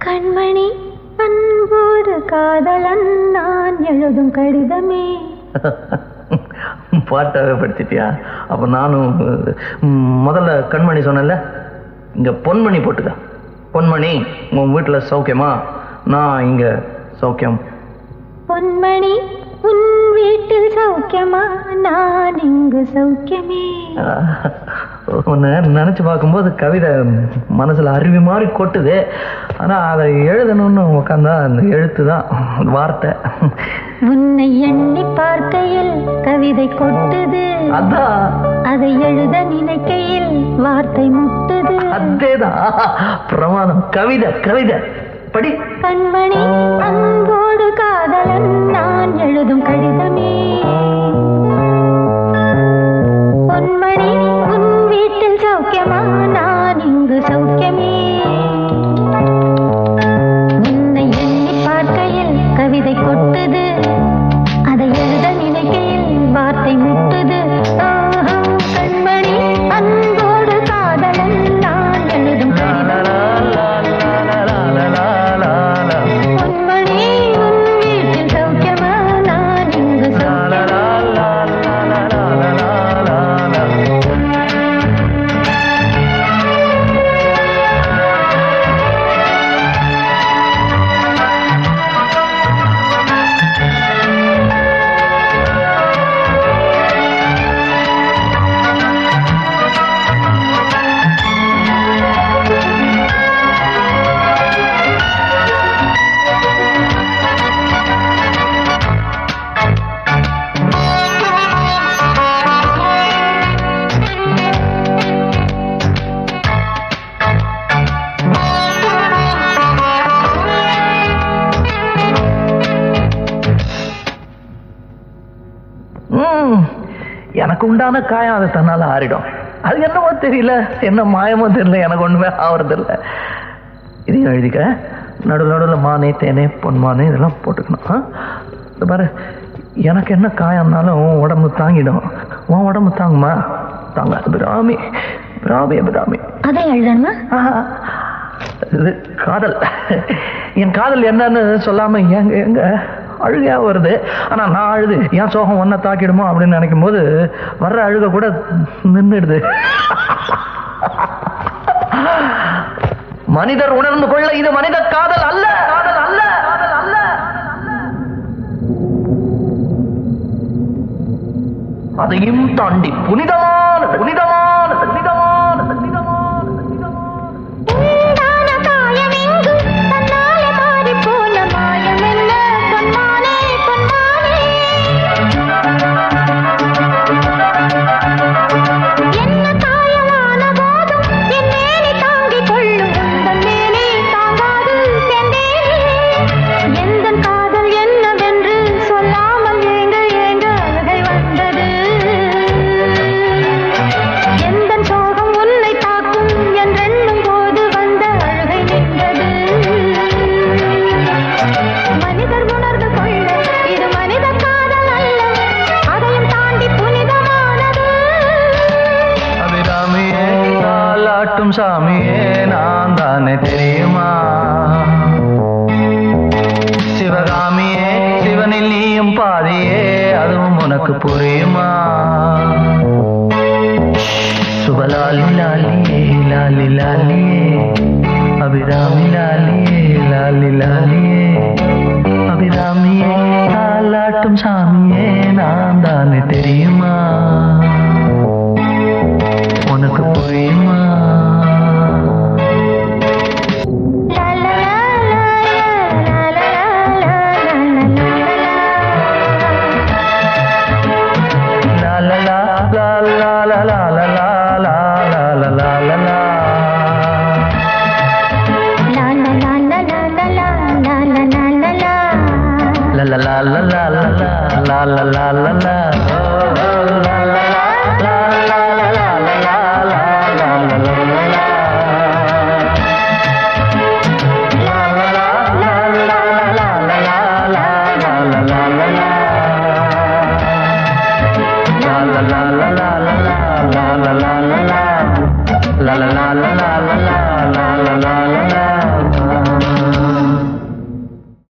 கண்மணி அன்போடு காதலன் நான் எழுதும் கடிதமே. பாட்டாவே படிச்சிட்டியா? அப்ப நானும் முதல்ல கண்மணி சொன்னல, இங்க பொன்மணி போட்டுக்க. பொன்மணி, உன் வீட்டுல சௌக்கியமா? நான் இங்க சௌக்கியம். பொன்மணி, உன் வீட்டில் சௌக்கியமா? நான் இங்கு சௌக்கியமே. உன்னை நினைச்சு பார்க்கும்போது கவிதை மனசுல அருவி மாதிரி கொட்டுது. ஆனா அதை எழுதணும்னு உட்காந்தா அந்த எழுத்து தான் வார்த்தை. உன்னை எண்ணி பார்க்கையில் கவிதை கொட்டுது, அதான் அதை எழுத நினைக்கையில் வார்த்தை முட்டுது. அதேதான் பிரமாதம். கவிதை கவிதை படி. கண்மணி அன்போடு காதலன் நான் எழுதும் கடிதமே. பொன்மணி, உன் வீட்டில் சௌக்கியமா? நான் இங்கு சௌக்கியமே. உன்னை எண்ணி பார்க்கையில் கவிதை கொட்டுது, அதை எழுத நினைக்கையில் வார்த்தை முட்டுது. கண்மணி அன்போடு காதலன் நான் எழுதும் கடிதமே. எனக்கு உண்டான காயம் அதை தன்னால ஆறிடும். அது என்னமோ தெரியல, என்ன மாயமோ தெரியல, எனக்கு ஒண்ணுமே ஆவறது இல்லை. இதையும் எழுதிக்க. நடுவில் மானே தேனே பொன்மானே இதெல்லாம் போட்டுக்கணும். பாரு, எனக்கு என்ன காயம்னாலும் உன் உடம்பு தாங்கிடும். உன் உடம்பு தாங்குமா? தாங்க. பிராமி பிராமி பிராமி. அதை எழுதணுமா? இது காதல். என் காதல் என்னன்னு சொல்லாம எங்க எங்க அழுகையா வருது. ஆனா நான் அழுது என் சோகம் ஒன்ன தாக்கிடுமோ அப்படின்னு நினைக்கும் போது வர்ற அழுக கூட நின்றுடுது. மனிதர் உணர்ந்து கொள்ள இது மனித காதல் அல்ல, காதல் அல்ல, காதல் அல்ல. அதையும் தாண்டி புனிதமான புனிதமான புனிதமான புனிதமான சாமியே நான் தானே தெரியுமா? சிவகாமியே சிவனில் நீயும் பாதியே, அதுவும் உனக்கு புரியுமா? சுபலாலி லாலியே லாலி லாலியே, அபிராமி லாலியே லாலி லாலியே, அபிராமியே தாலாட்டும் சாமியே நான் தானே தெரியுமா?